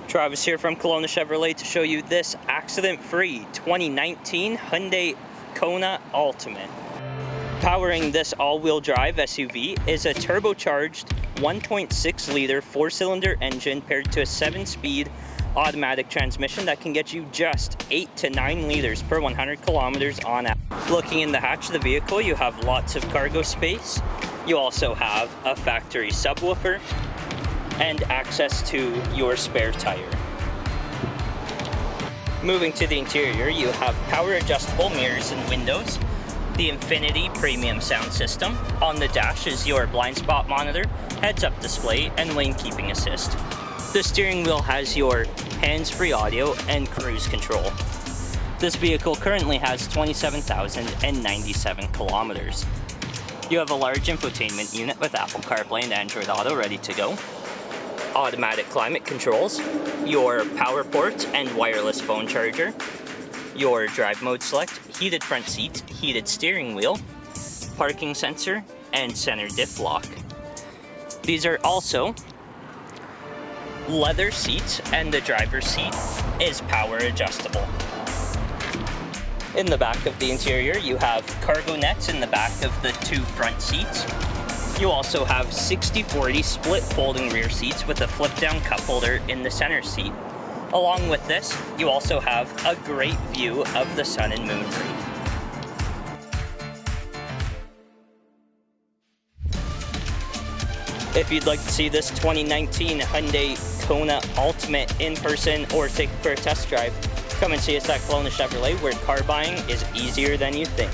Travis here from Kelowna Chevrolet to show you this accident-free 2019 Hyundai Kona Ultimate. Powering this all-wheel drive SUV is a turbocharged 1.6 liter 4-cylinder engine paired to a 7-speed automatic transmission that can get you just 8 to 9 liters per 100 kilometers on average. Looking in the hatch of the vehicle, you have lots of cargo space. You also have a factory subwoofer and access to your spare tire. Moving to the interior, you have power adjustable mirrors and windows, the Infinity premium sound system. On the dash is your blind spot monitor, heads-up display, and lane keeping assist. The steering wheel has your hands-free audio and cruise control. This vehicle currently has 27,097 kilometers. You have a large infotainment unit with Apple Carplay and Android Auto ready to go, automatic climate controls, your power port and wireless phone charger, your drive mode select, heated front seats, heated steering wheel, parking sensor, and center diff lock. These are also leather seats, and the driver's seat is power adjustable. In the back of the interior, you have cargo nets in the back of the two front seats. You also have 60/40 split folding rear seats with a flip-down cup holder in the center seat. Along with this, you also have a great view of the sun and moon roof. If you'd like to see this 2019 Hyundai Kona Ultimate in person or take it for a test drive, come and see us at Kelowna Chevrolet, where car buying is easier than you think.